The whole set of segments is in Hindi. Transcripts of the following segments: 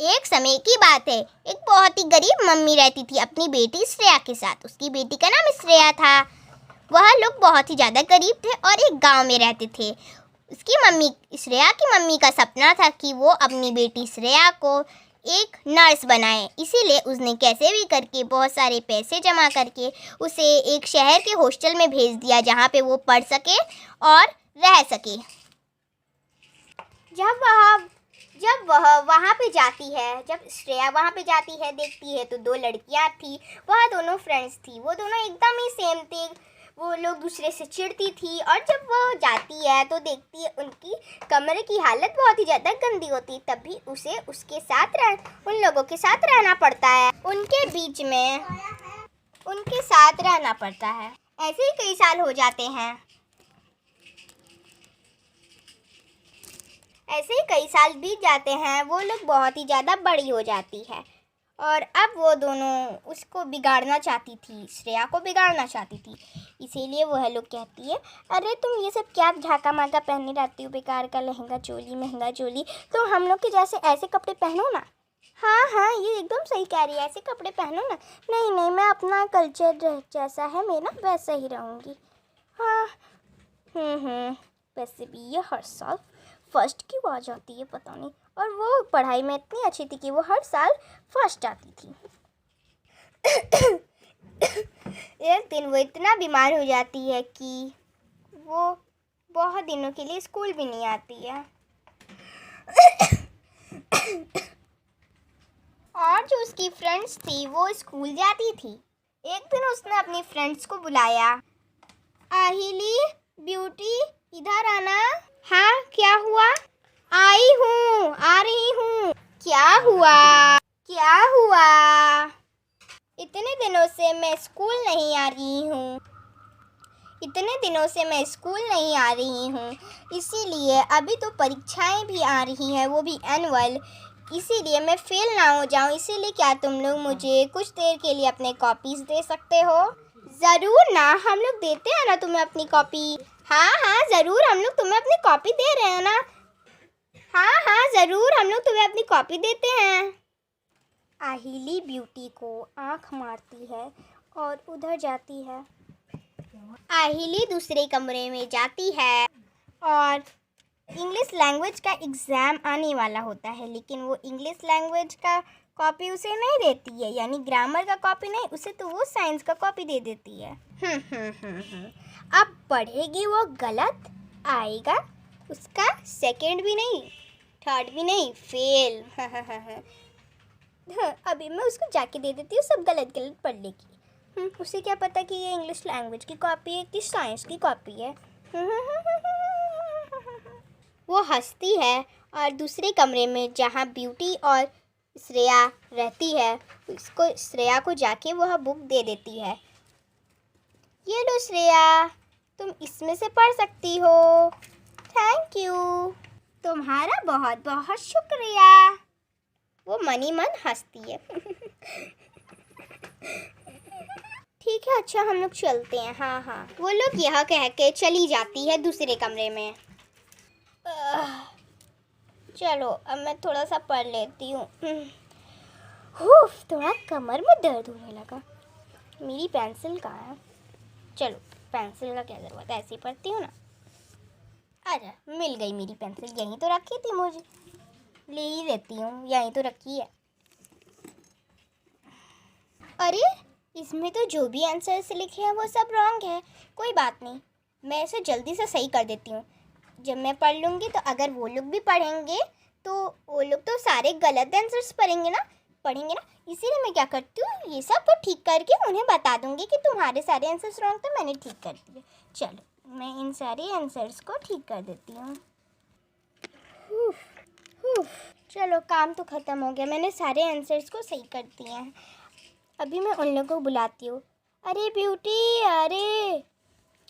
एक समय की बात है, एक बहुत ही गरीब मम्मी रहती थी अपनी बेटी श्रेया के साथ। उसकी बेटी का नाम श्रेया था। वह लोग बहुत ही ज़्यादा गरीब थे और एक गांव में रहते थे। उसकी मम्मी, श्रेया की मम्मी का सपना था कि वो अपनी बेटी श्रेया को एक नर्स बनाए। इसीलिए उसने कैसे भी करके बहुत सारे पैसे जमा करके उसे एक शहर के हॉस्टल में भेज दिया, जहाँ पे वो पढ़ सके और रह सके। जब वह वहाँ पे जाती है, जब श्रेया वहाँ पे जाती है, देखती है तो दो लड़कियाँ थी। वह दोनों फ्रेंड्स थी। वो दोनों एकदम ही सेम थे। वो लोग दूसरे से चिढ़ती थी और जब वो जाती है तो देखती है उनकी कमरे की हालत बहुत ही ज़्यादा गंदी होती है। तभी उसे उन लोगों के साथ रहना पड़ता है। उनके बीच में उनके साथ रहना पड़ता है। ऐसे ही कई साल हो जाते हैं। ऐसे ही कई साल बीत जाते हैं। वो लोग बहुत ही ज़्यादा बड़ी हो जाती है और अब वो दोनों उसको बिगाड़ना चाहती थी, श्रेया को बिगाड़ना चाहती थी। इसीलिए वह लोग कहती है, अरे तुम ये सब क्या झाका माका पहने रहती हो, बेकार का लहंगा चोली महंगा चोली, तो हम लोग के जैसे ऐसे कपड़े पहनो ना। हाँ हाँ, ये एकदम सही कह रही है, ऐसे कपड़े पहनो ना। नहीं नहीं, मैं अपना कल्चर जैसा है मेरा वैसा ही रहूँगी। हाँ वैसे भी ये हर साल फर्स्ट क्यों आ जाती है पता नहीं। और वो पढ़ाई में इतनी अच्छी थी कि वो हर साल फर्स्ट आती थी। एक दिन वो इतना बीमार हो जाती है कि वो बहुत दिनों के लिए स्कूल भी नहीं आती है। और जो उसकी फ्रेंड्स थी वो स्कूल जाती थी। एक दिन उसने अपनी फ्रेंड्स को बुलाया, आहिली, ब्यूटी, इधर आना। हाँ, क्या हुआ? आई हूँ, आ रही हूँ। क्या हुआ? क्या हुआ? इतने दिनों से मैं स्कूल नहीं आ रही हूँ। इतने दिनों से मैं स्कूल नहीं आ रही हूँ, इसीलिए अभी तो परीक्षाएं भी आ रही हैं, वो भी एनुअल, इसीलिए मैं फेल ना हो जाऊँ। इसीलिए क्या तुम लोग मुझे कुछ देर के लिए अपने कॉपीज़ दे सकते हो? ज़रूर ना, हम लोग देते हैं ना तुम्हें अपनी कॉपी। हाँ ज़रूर, हम लोग तुम्हें अपनी कॉपी दे रहे हैं ना। हाँ ज़रूर, हम लोग तुम्हें अपनी कॉपी देते हैं। आहिली ब्यूटी को आँख मारती है और उधर जाती है। आहिली दूसरे कमरे में जाती है और इंग्लिश लैंग्वेज का एग्ज़ाम आने वाला होता है, लेकिन वो इंग्लिश लैंग्वेज का कॉपी उसे नहीं देती है, यानी ग्रामर का कॉपी नहीं, उसे तो वो साइंस का कॉपी दे देती है। अब पढ़ेगी वो, गलत आएगा उसका सेकंड भी नहीं, थर्ड भी नहीं, फेल। अभी मैं उसको जाके दे देती हूँ, सब गलत गलत पढ़ लेगी। उसे क्या पता कि ये इंग्लिश लैंग्वेज की कॉपी है कि साइंस की कॉपी है। वो हंसती है और दूसरे कमरे में जहाँ ब्यूटी और श्रेया रहती है, उसको श्रेया को जाके वह बुक दे देती है। ये लो श्रेया, तुम इसमें से पढ़ सकती हो। थैंक यू, तुम्हारा बहुत बहुत शुक्रिया। वो मनी मन हंसती है। ठीक है, अच्छा हम लोग चलते हैं। हाँ। वो लोग यह कह के चली जाती है दूसरे कमरे में। चलो अब मैं थोड़ा सा पढ़ लेती हूँ। थोड़ा कमर में दर्द होने लगा। मेरी पेंसिल कहाँ है? चलो, पेंसिल का क्या ज़रूरत है, ऐसे ही पढ़ती हूँ ना। अरे मिल गई मेरी पेंसिल, यहीं तो रखी थी, मुझे ले ही लेती हूँ, यहीं तो रखी है। अरे इसमें तो जो भी आंसर्स लिखे हैं वो सब रॉन्ग है। कोई बात नहीं, मैं इसे जल्दी से सही कर देती हूँ। जब मैं पढ़ लूँगी तो अगर वो लोग भी पढ़ेंगे तो वो लोग तो सारे गलत आंसर्स पढ़ेंगे ना। इसीलिए मैं क्या करती हूँ, ये सब ठीक करके उन्हें बता दूँगी कि तुम्हारे सारे आंसर्स रॉन्ग थे, मैंने ठीक कर दिए। चलो मैं इन सारे आंसर्स को ठीक कर देती हूँ। चलो काम तो ख़त्म हो गया, मैंने सारे आंसर्स को सही कर दिए हैं। अभी मैं उन लोगों को बुलाती हूँ। अरे ब्यूटी, अरे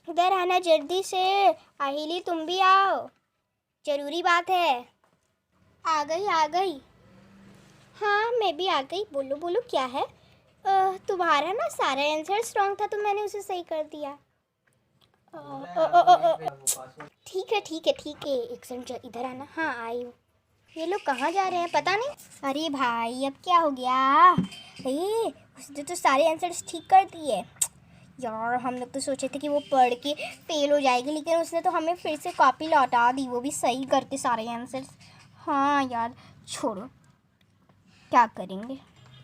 इधर आना जल्दी से। आहिली तुम भी आओ, ज़रूरी बात है। आ गई। हाँ मैं भी आ गई। बोलो क्या है? तुम्हारा ना सारा आंसर्स रॉन्ग था तो मैंने उसे सही कर दिया। ठीक है, एक सेकंड इधर आना। हाँ आई हूँ। ये लोग कहाँ जा रहे हैं पता नहीं। अरे भाई अब क्या हो गया? अरे उसने तो सारे आंसर्स ठीक कर दिए यार। हम लोग तो सोचे थे कि वो पढ़ के फेल हो जाएगी, लेकिन उसने तो हमें फिर से कॉपी लौटा दी, वो भी सही करके सारे आंसर्स। हाँ यार छोड़ो, क्या करेंगे।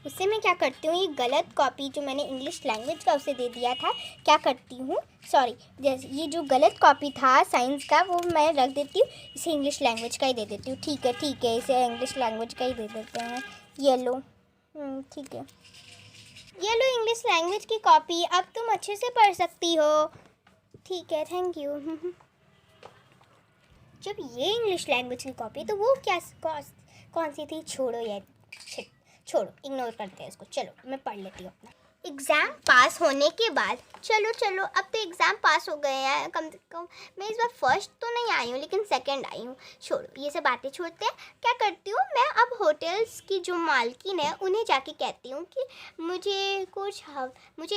उससे मैं क्या करती हूँ, ये गलत कॉपी जो मैंने इंग्लिश लैंग्वेज का उसे दे दिया था, क्या करती हूँ, सॉरी, जैसे ये जो गलत कॉपी था साइंस का वो मैं रख देती हूँ, इसे इंग्लिश लैंग्वेज का ही दे देती हूँ। ठीक है इसे इंग्लिश लैंग्वेज का ही दे देते हैं। ये लो, ठीक है, ये लो इंग्लिश लैंग्वेज की कॉपी, अब तुम अच्छे से पढ़ सकती हो। ठीक है, थैंक यू। जब ये इंग्लिश लैंग्वेज की कॉपी तो वो क्या कौन सी थी? छोड़ो यार, छोड़ो, इग्नोर करते हैं इसको। चलो मैं पढ़ लेती हूँ अपना। एग्ज़ाम पास होने के बाद चलो अब तो एग्ज़ाम पास हो गए हैं, कम से कम मैं इस बार फर्स्ट तो नहीं आई हूँ लेकिन सेकंड आई हूँ। छोड़ो ये सब बातें छोड़ते हैं। क्या करती हूँ मैं, अब होटल्स की जो मालकिन है उन्हें जाके कहती हूँ कि मुझे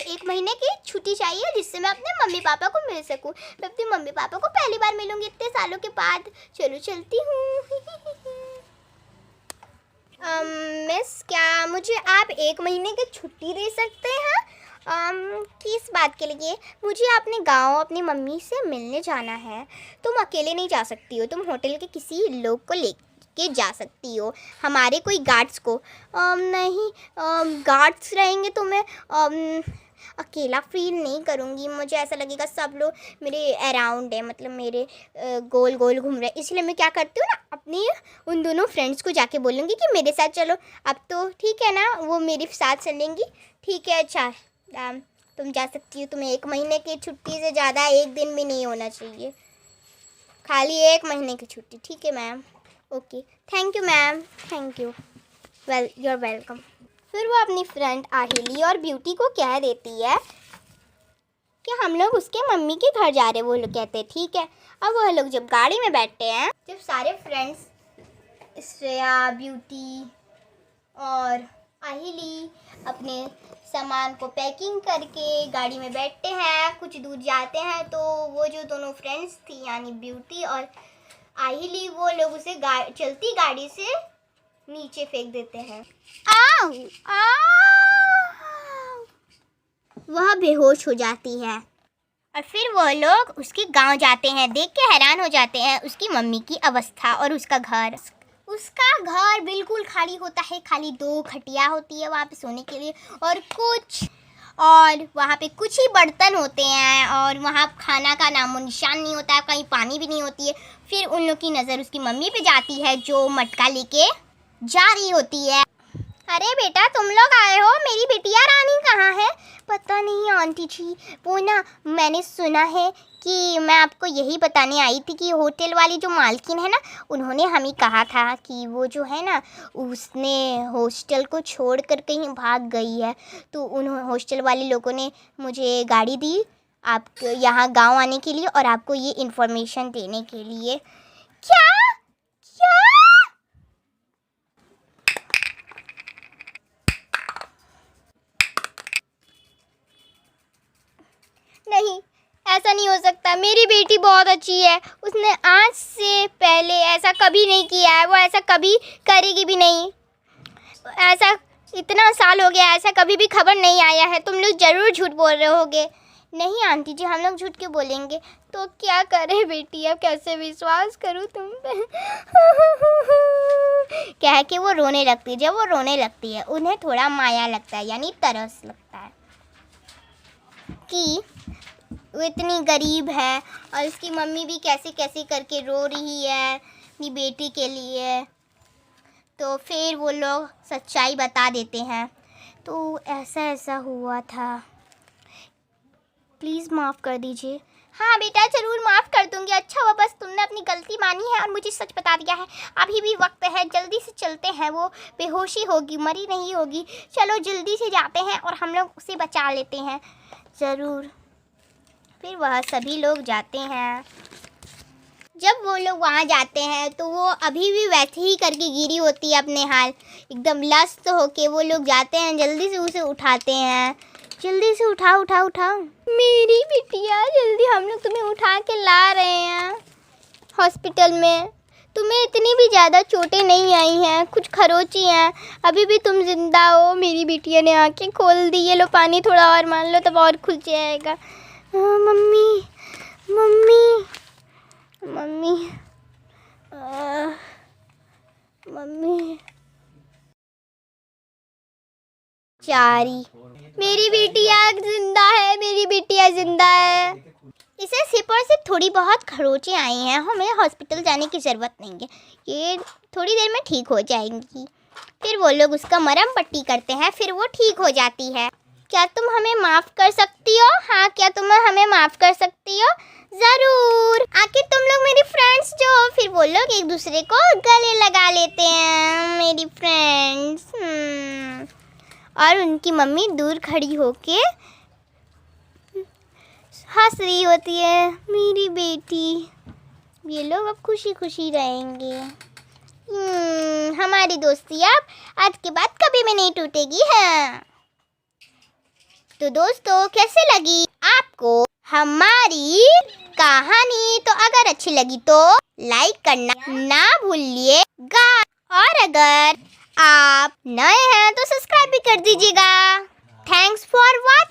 1 महीने की छुट्टी चाहिए जिससे मैं अपने मम्मी पापा को मिल सकूँ। मैं अपने मम्मी पापा को पहली बार मिलूँगी इतने सालों के बाद। चलो चलती हूँ। मिस, क्या मुझे आप 1 महीने की छुट्टी दे सकते हैं? किस बात के लिए? मुझे अपने गांव अपनी मम्मी से मिलने जाना है। तुम अकेले नहीं जा सकती हो, तुम होटल के किसी लोग को लेके जा सकती हो, हमारे कोई गार्ड्स को। नहीं, गार्ड्स रहेंगे तो मैं अकेला फील नहीं करूँगी। मुझे ऐसा लगेगा सब लोग मेरे अराउंड है, मतलब मेरे गोल गोल घूम रहे हैं। इसलिए मैं क्या करती हूँ ना, अपनी उन दोनों फ्रेंड्स को जाके बोलूँगी कि मेरे साथ चलो। अब तो ठीक है ना, वो मेरे साथ चलेंगी। ठीक है, अच्छा तुम जा सकती हो। तुम्हें 1 महीने की छुट्टी से ज़्यादा 1 दिन भी नहीं होना चाहिए, खाली 1 महीने की छुट्टी। ठीक है ma'am, okay, thank you ma'am, thank you, you are welcome. फिर वो अपनी फ्रेंड आहिली और ब्यूटी को कह देती है कि हम लोग उसके मम्मी के घर जा रहे हैं। वो लोग कहते हैं ठीक है। अब वह लोग जब गाड़ी में बैठते हैं, जब सारे फ्रेंड्स श्रेया, ब्यूटी और आहिली अपने सामान को पैकिंग करके गाड़ी में बैठते हैं, कुछ दूर जाते हैं तो वो जो दोनों फ्रेंड्स थी यानी ब्यूटी और आहिली, वो लोग उसे चलती गाड़ी से नीचे फेंक देते हैं। आओ वह बेहोश हो जाती है और फिर वो लोग उसके गांव जाते हैं। देख के हैरान हो जाते हैं उसकी मम्मी की अवस्था और उसका घर बिल्कुल खाली होता है। खाली 2 खटिया होती है वहाँ पे सोने के लिए और वहाँ पे कुछ ही बर्तन होते हैं और वहाँ खाना का नामो निशान नहीं होता है, कहीं पानी भी नहीं होती है। फिर उन लोग की नज़र उसकी मम्मी पे जाती है जो मटका लेके जा रही होती है। अरे बेटा तुम लोग आए हो, मेरी बिटिया रानी कहाँ है? पता नहीं आंटी जी, वो ना मैंने सुना है कि मैं आपको यही बताने आई थी कि होटल वाली जो मालकिन है ना, उन्होंने हमें कहा था कि वो जो है ना उसने हॉस्टल को छोड़कर कहीं भाग गई है। तो उन हॉस्टल वाले लोगों ने मुझे गाड़ी दी आप यहाँ गांव आने के लिए और आपको ये इन्फॉर्मेशन देने के लिए। क्या क्या? नहीं, ऐसा नहीं हो सकता। मेरी बेटी बहुत अच्छी है, उसने आज से पहले ऐसा कभी नहीं किया है, वो ऐसा कभी करेगी भी नहीं। ऐसा इतना साल हो गया, ऐसा कभी भी खबर नहीं आया है। तुम लोग ज़रूर झूठ बोल रहे होगे। नहीं आंटी जी, हम लोग झूठ क्यों बोलेंगे? तो क्या करें बेटी, अब कैसे विश्वास करूँ तुम पे? कह के वो रोने लगती है। जब वो रोने लगती है उन्हें थोड़ा माया लगता है, यानी तरस लगता है कि वो इतनी गरीब है और उसकी मम्मी भी कैसे कैसे करके रो रही है अपनी बेटी के लिए। तो फिर वो लोग सच्चाई बता देते हैं। तो ऐसा हुआ था, प्लीज़ माफ़ कर दीजिए। हाँ बेटा, ज़रूर माफ़ कर दूँगी। अच्छा हुआ बस तुमने अपनी गलती मानी है और मुझे सच बता दिया है। अभी भी वक्त है, जल्दी से चलते हैं। वो बेहोशी होगी, मरी नहीं होगी। चलो जल्दी से जाते हैं और हम लोग उसे बचा लेते हैं। ज़रूर। फिर वह सभी लोग जाते हैं। जब वो लोग वहाँ जाते हैं तो वो अभी भी वैसे ही करके गिरी होती है अपने हाल, एकदम लस्त होके। वो लोग जाते हैं, जल्दी से उसे उठाते हैं। जल्दी से उठाओ मेरी बिटिया, जल्दी हम लोग तुम्हें उठा के ला रहे हैं हॉस्पिटल में। तुम्हें इतनी भी ज़्यादा चोटें नहीं आई हैं, कुछ खरोची हैं, अभी भी तुम जिंदा हो। मेरी बिटिया ने आंखें खोल दी। ये लो पानी थोड़ा और मान लो तब और खुल जाएगा। Mummy mummy mummy mummy. चारी, मेरी बिटिया जिंदा है, मेरी बिटिया जिंदा है। इसे सिर्फ और सिर्फ थोड़ी बहुत खरोचें आई हैं, हमें हॉस्पिटल जाने की ज़रूरत नहीं है, ये थोड़ी देर में ठीक हो जाएंगी। फिर वो लोग उसका मरहम पट्टी करते हैं, फिर वो ठीक हो जाती है। क्या तुम हमें माफ़ कर सकती हो? हाँ, क्या तुम हमें माफ़ कर सकती हो? ज़रूर। आखिर तुम लोग मेरी फ्रेंड्स जो हो। फिर वो लोग एक दूसरे को गले लगा लेते हैं, मेरी फ्रेंड्स। और उनकी मम्मी दूर खड़ी होके हंस रही होती है, मेरी बेटी। ये लोग अब खुशी खुशी रहेंगे। हमारी दोस्ती अब आज के बाद कभी भी नहीं टूटेगी। हाँ, तो दोस्तों कैसे लगी आपको हमारी कहानी? तो अगर अच्छी लगी तो लाइक करना ना भूलिएगा, और अगर आप नए हैं तो सब्सक्राइब भी कर दीजिएगा। Thanks for watching.